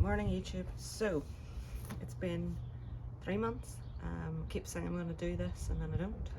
Morning YouTube. So it's been 3 months. Keep saying I'm going to do this and then I don't.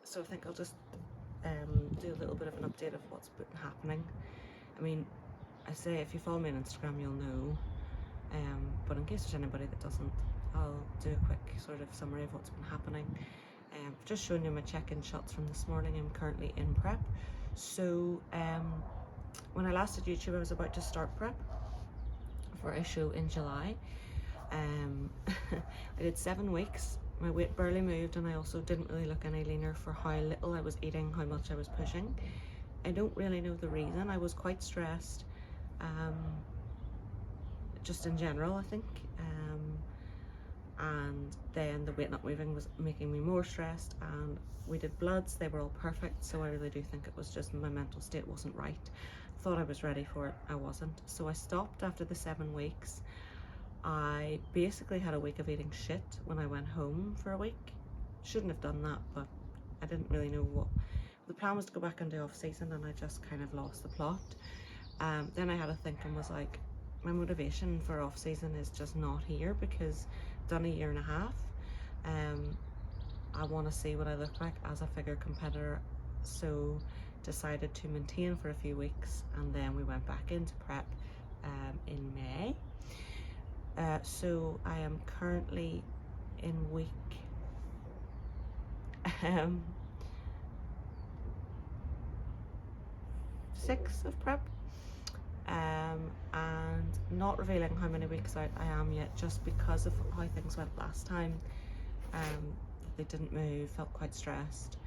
So I think I'll just do a little bit of an update of what's been happening. I mean, I say if you follow me on Instagram you'll know, but in case there's anybody that doesn't, I'll do a quick sort of summary of what's been happening. Just showing you my check-in shots from this morning. I'm currently in prep. So when I last did YouTube I was about to start prep for a show in July. I did 7 weeks. My weight barely moved and I also didn't really look any leaner for how little I was eating, how much I was pushing. I don't really know the reason. I was quite stressed, just in general I think, and then the weight not moving was making me more stressed, and we did bloods, they were all perfect, so I really do think it was just my mental state wasn't right. Thought I was ready for it, I wasn't. So I stopped after the 7 weeks. I basically had a week of eating shit when I went home for a week. Shouldn't have done that, but I didn't really know what the plan was to go back into off season, and I just kind of lost the plot. Then I had a think and was like, my motivation for off season is just not here, because I've done 1.5 years. I want to see what I look like as a figure competitor, so decided to maintain for a few weeks, and then we went back into prep in May. So I am currently in week 6 of prep, and not revealing how many weeks out I am yet, just because of how things went last time. They didn't move, felt quite stressed.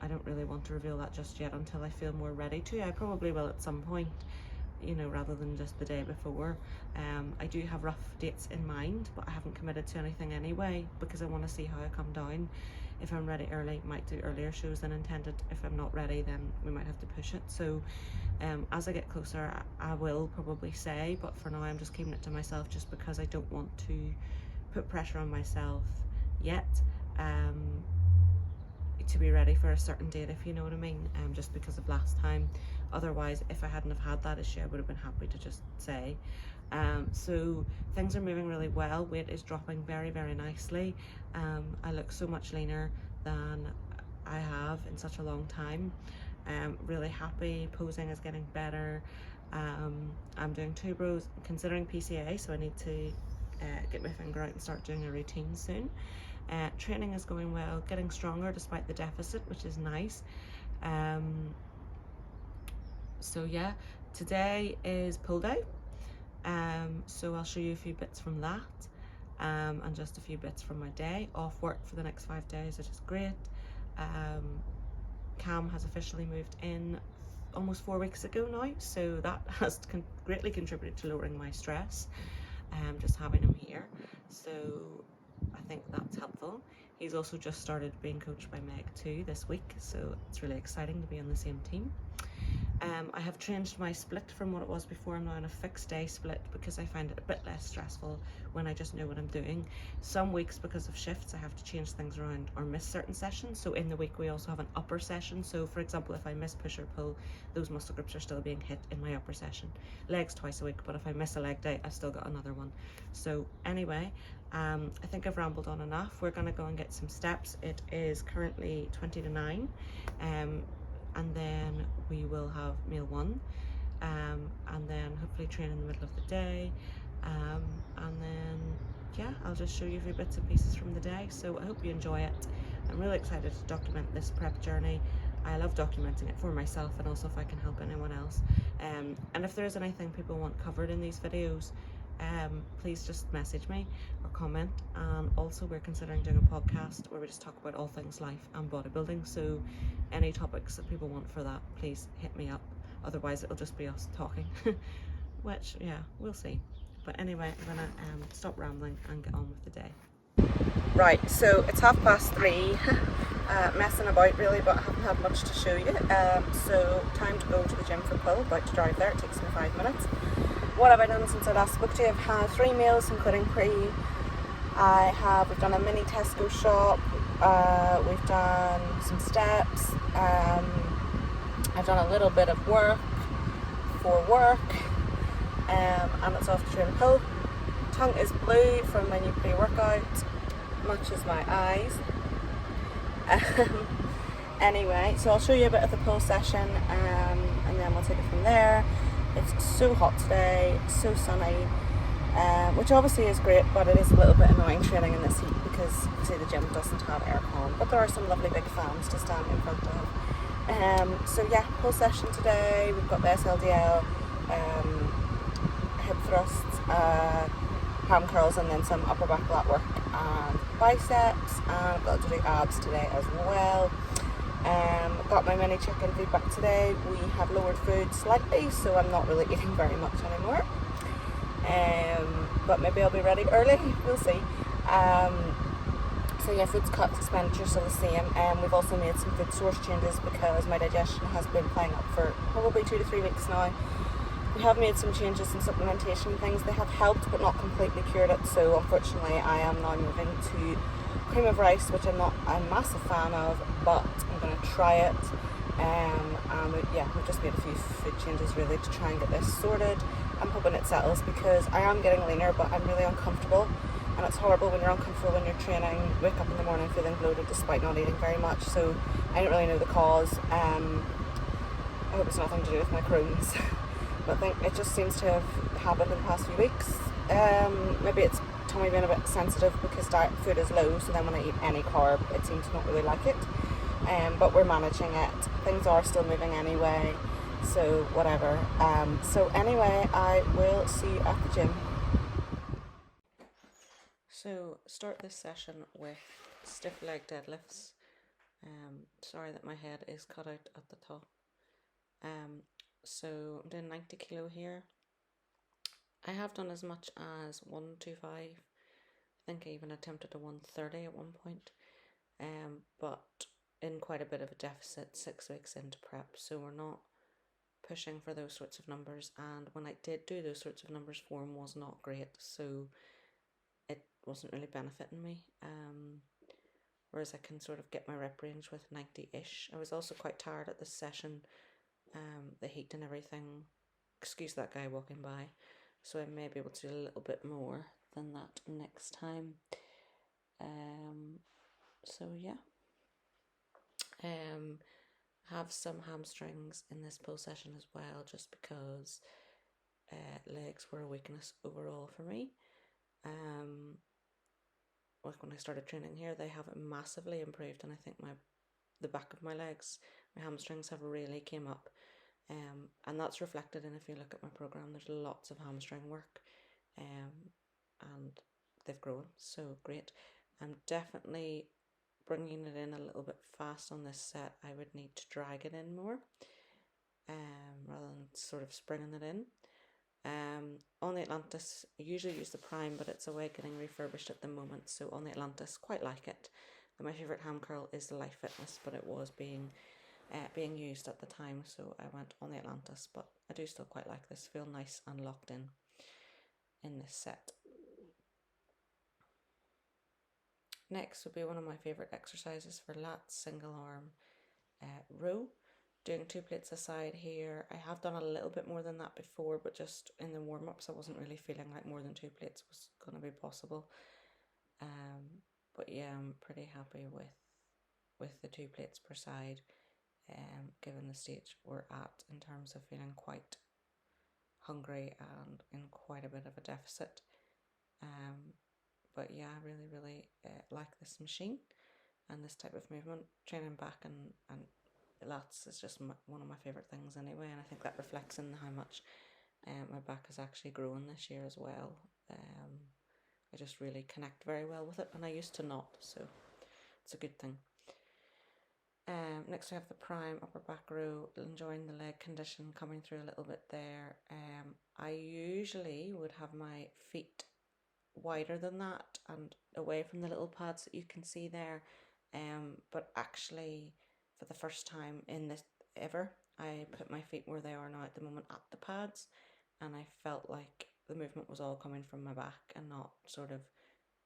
I don't really want to reveal that just yet until I feel more ready to. I probably will at some point, you know, rather than just the day before. I do have rough dates in mind, but I haven't committed to anything anyway, because I want to see how I come down. If I'm ready early, might do earlier shows than intended. If I'm not ready, then we might have to push it. So as I get closer I will probably say, but for now I'm just keeping it to myself, just because I don't want to put pressure on myself yet to be ready for a certain date, if you know what I mean, just because of last time. Otherwise, if I hadn't have had that issue, I would have been happy to just say. So things are moving really well. Weight is dropping very, very nicely. I look so much leaner than I have in such a long time. Really happy. Posing is getting better. I'm doing 2 bros, considering PCA, so I need to get my finger out and start doing a routine soon. Training is going well, getting stronger despite the deficit, which is nice. So yeah, today is pull day, so I'll show you a few bits from that, and just a few bits from my day. Off work for the next 5 days, which is great. Cam has officially moved in almost 4 weeks ago now, so that has greatly contributed to lowering my stress, just having him here. So I think that's helpful. He's also just started being coached by Meg too this week, so it's really exciting to be on the same team. I have changed my split from what it was before. I'm now on a fixed day split, because I find it a bit less stressful when I just know what I'm doing. Some weeks, because of shifts, I have to change things around or miss certain sessions. So in the week we also have an upper session. So for example, if I miss push or pull, those muscle groups are still being hit in my upper session. Legs twice a week, but if I miss a leg day, I've still got another one. So anyway, I think I've rambled on enough. We're gonna go and get some steps. It is currently 20 to 9. And then we will have meal 1, and then hopefully train in the middle of the day, and then yeah, I'll just show you a few bits and pieces from the day. So I hope you enjoy it. I'm really excited to document this prep journey. I love documenting it for myself, and also if I can help anyone else. And if there is anything people want covered in these videos, please just message me or comment. And also we're considering doing a podcast where we just talk about all things life and bodybuilding, so any topics that people want for that, please hit me up. Otherwise it'll just be us talking which, yeah, we'll see. But anyway, I'm gonna stop rambling and get on with the day. Right, so it's 3:30. Messing about really, but I haven't had much to show you. So time to go to the gym for pull. About to drive there, it takes me 5 minutes. What have I done since I last spoke to you? I've had 3 meals, including pre. We've done a mini Tesco shop. We've done some steps. I've done a little bit of work. before work, and it's off to train pull. Tongue is blue from my new pre-workout, much as my eyes. Anyway, so I'll show you a bit of the pull session, and then we'll take it from there. It's so hot today, so sunny, which obviously is great, but it is a little bit annoying training in this heat because see the gym doesn't have aircon, but there are some lovely big fans to stand in front of. So yeah, pull session today. We've got the SLDL, hip thrusts, ham curls, and then some upper back lat work and biceps, and I've got to do abs today as well. Got my mini chicken feedback today. We have lowered food slightly, so I'm not really eating very much anymore, but maybe I'll be ready early, we'll see. So yeah, food's cut, expenditure still the same, and we've also made some food source changes because my digestion has been playing up for probably 2 to 3 weeks now. We have made some changes in supplementation things. They have helped but not completely cured it, so unfortunately I am now moving to cream of rice, which I'm not a massive fan of, but I'm going to try it. Yeah, we've just made a few food changes really to try and get this sorted. I'm hoping it settles because I am getting leaner, but I'm really uncomfortable, and it's horrible when you're uncomfortable when you're training, wake up in the morning feeling bloated despite not eating very much. So I don't really know the cause. I hope it's nothing to do with my Crohn's. But I think it just seems to have happened in the past few weeks. Maybe it's tummy being a bit sensitive because diet food is low, so then when I eat any carb it seems to not really like it. But we're managing it. Things are still moving anyway, so whatever. So anyway, I will see you at the gym. So start this session with stiff leg deadlifts. Sorry that my head is cut out at the top. So I'm doing 90 kilo here. I have done as much as 125. I think I even attempted a 130 at one point. But in quite a bit of a deficit 6 weeks into prep, so we're not pushing for those sorts of numbers. And when I did do those sorts of numbers, form was not great, so it wasn't really benefiting me. Whereas I can sort of get my rep range with 90-ish. I was also quite tired at this session. The heat and everything, excuse that guy walking by, so I may be able to do a little bit more than that next time. So yeah, have some hamstrings in this pull session as well, just because legs were a weakness overall for me. Like when I started training here, they have massively improved, and I think the back of my legs, my hamstrings have really came up. And that's reflected in, if you look at my program, there's lots of hamstring work, and they've grown, so great. I'm definitely bringing it in a little bit fast on this set. I would need to drag it in more, rather than sort of springing it in. On the Atlantis, I usually use the Prime, but it's away getting refurbished at the moment, so on the Atlantis, quite like it. And my favourite ham curl is the Life Fitness, but it was being used at the time, so I went on the Atlantis, but I do still quite like this, feel nice and locked in this set. Next would be one of my favourite exercises for lats, single arm row, doing 2 plates aside here. I have done a little bit more than that before, but just in the warm-ups I wasn't really feeling like more than 2 plates was going to be possible. But yeah, I'm pretty happy with the 2 plates per side, given the stage we're at in terms of feeling quite hungry and in quite a bit of a deficit. But yeah, I really like this machine and this type of movement. Training back and lats is just one of my favourite things anyway, and I think that reflects in how much my back has actually grown this year as well. I just really connect very well with it, and I used to not, so it's a good thing. Next we have the Prime upper back row, enjoying the leg condition coming through a little bit there. I usually would have my feet wider than that and away from the little pads that you can see there, but actually for the first time in this ever, I put my feet where they are now at the moment at the pads, and I felt like the movement was all coming from my back and not sort of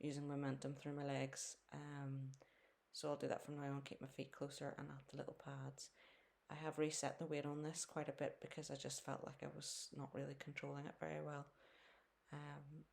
using momentum through my legs. So I'll do that from now on, keep my feet closer and at the little pads. I have reset the weight on this quite a bit because I just felt like I was not really controlling it very well. And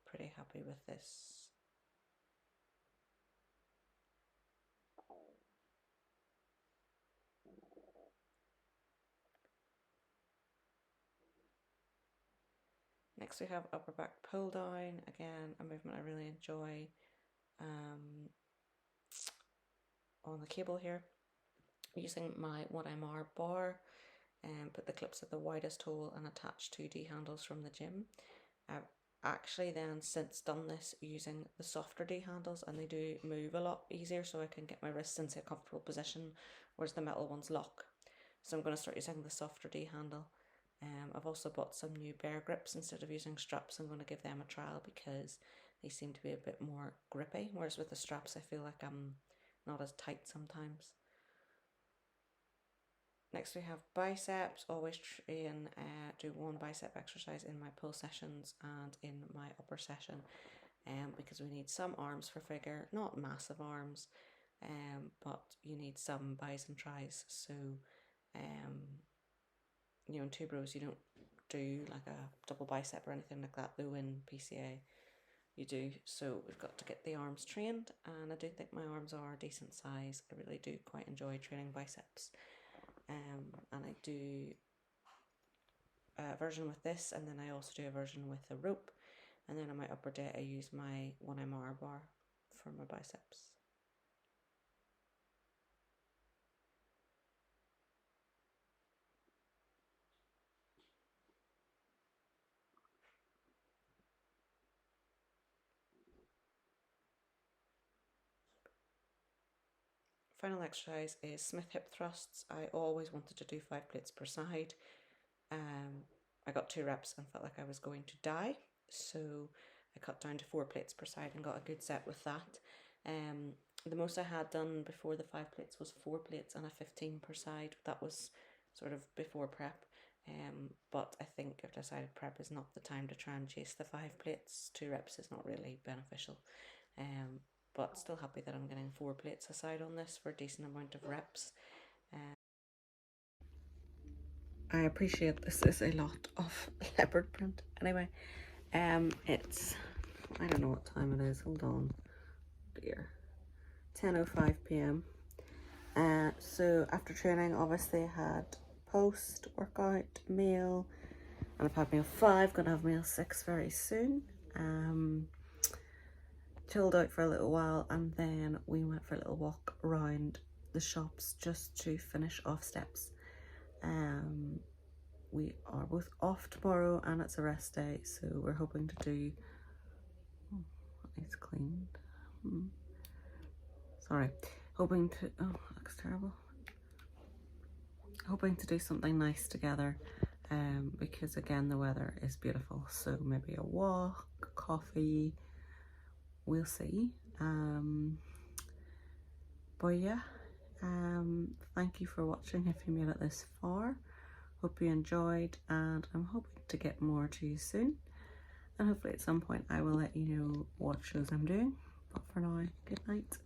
pretty happy with this. Next we have upper back pull down, again a movement I really enjoy on the cable here. Using my 1MR bar and put the clips at the widest hole and attach 2D handles from the gym. I've actually then since done this using the softer D handles, and they do move a lot easier, so I can get my wrists into a comfortable position, whereas the metal ones lock. So I'm going to start using the softer D handle. I've also bought some new bear grips instead of using straps. I'm going to give them a trial because they seem to be a bit more grippy, whereas with the straps I feel like I'm not as tight sometimes. Next we have biceps. Always train, do one bicep exercise in my pull sessions and in my upper session, because we need some arms for figure, not massive arms, but you need some bis and tris. So, you know, in two bros you don't do like a double bicep or anything like that, though in PCA you do. So we've got to get the arms trained, and I do think my arms are a decent size. I really do quite enjoy training biceps. And I do a version with this, and then I also do a version with a rope, and then on my upper day I use my 1MR bar for my biceps. Final exercise is Smith hip thrusts. I always wanted to do 5 plates per side. I got 2 reps and felt like I was going to die, so I cut down to 4 plates per side and got a good set with that. The most I had done before the 5 plates was 4 plates and a 15 per side. That was sort of before prep, but I think I've decided prep is not the time to try and chase the 5 plates. 2 reps is not really beneficial, but still happy that I'm getting 4 plates aside on this for a decent amount of reps. I appreciate this is a lot of leopard print. Anyway, it's, I don't know what time it is, hold on, dear, 10:05 p.m. So after training, obviously I had post, workout, meal, and I've had meal 5, gonna have meal 6 very soon. Chilled out for a little while, and then we went for a little walk around the shops just to finish off steps. We are both off tomorrow and it's a rest day, so we're hoping to do, oh, it's cleaned. Sorry, hoping to, oh, that looks terrible. Hoping to do something nice together, because again the weather is beautiful, so maybe a walk, coffee, we'll see. But yeah, thank you for watching if you made it this far. Hope you enjoyed, and I'm hoping to get more to you soon, and hopefully at some point I will let you know what shows I'm doing. But for now, good night.